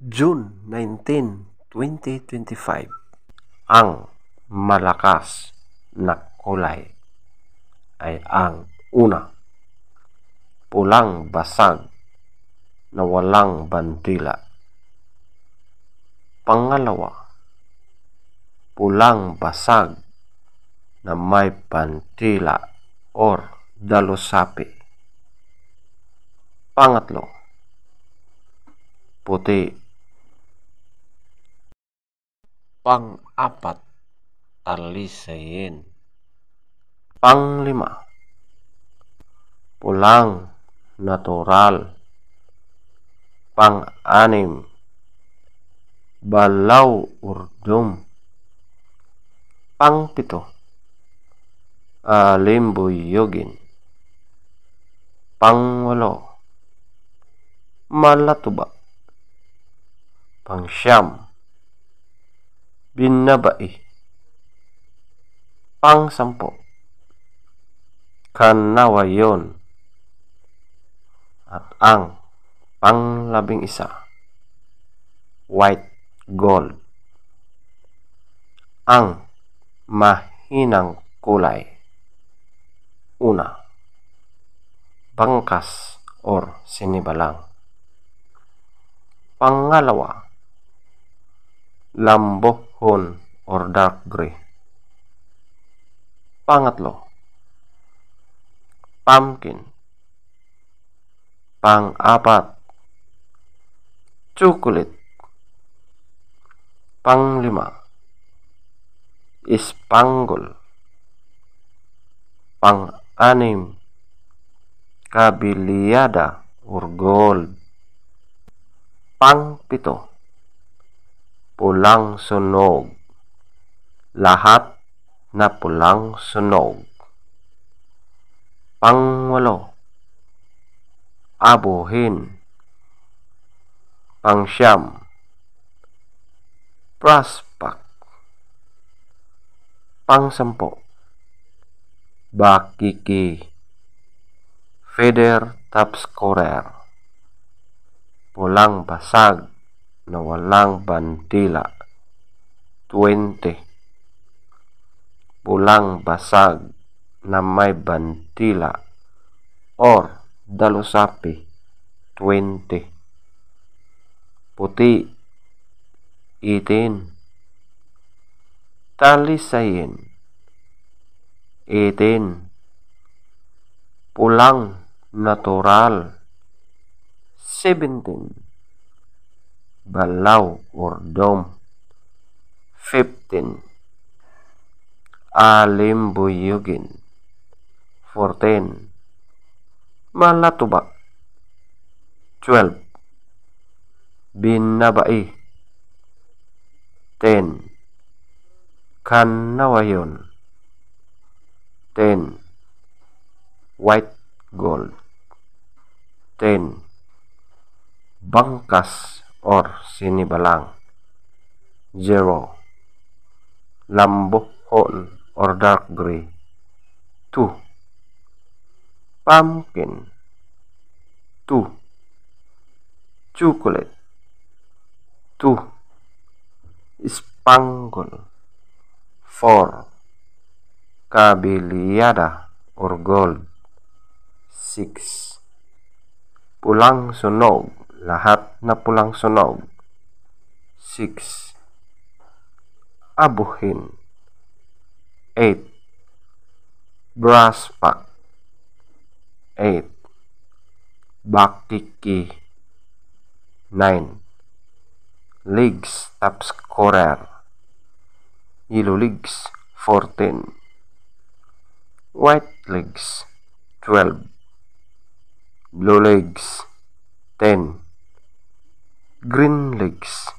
June 19, 2025. Ang malakas na kulay ay ang una, pulang basag na walang bandila. Pangalawa, pulang basag na may bandila or dalusapi. Pangatlo, puti. Pang-apat, talisayin. Panglima, pulang natural. Pang-anim, balaw urdom. Pangpito, alimbuyogin. Pangwalo, malatuba. Pangsyam, binabai. Pangsampo, kanawayon. At ang panglabing-isa, white gold. Ang mahinang kulay. Una, bangkas or sinibalang. Pangalawa, lambohon or dark gray. Pangatlo, pumpkin. Pang-apat, chocolate. Panglima, spangle. Pang-anim, kabiliyada or gold. Pangpito, pulang sunog. Lahat na pulang sunog. Pangwalo, abuhin. Pangsyam, prospect. Pangsampo, bakiki. Feather top scorer. Pulang basag na walang bandila. 20. Pulang basag na may bandila or dalusapi. 20. Puti. 18. Talisayin. 18. Pulang natural. 17. Balaw or dome. 15. Alimbuyogin. 14. Malatuba. 12. Binabai. 10. Kanawayon. 10. White gold. 10. Bangkas or sinibalang. 0. Lambohon or dark gray. 2. Pumpkin. 2. Chocolate. 2. Spangle. 4. Kabiliyada or gold. 6. Pulang sunog. Lahat na pulang sunog. 6. Abuhin. 8. Brass pack. 8. Bakiki. 9. Legs top scorer. Yellow legs. 14. White legs. 12. Blue legs. 10. Green legs.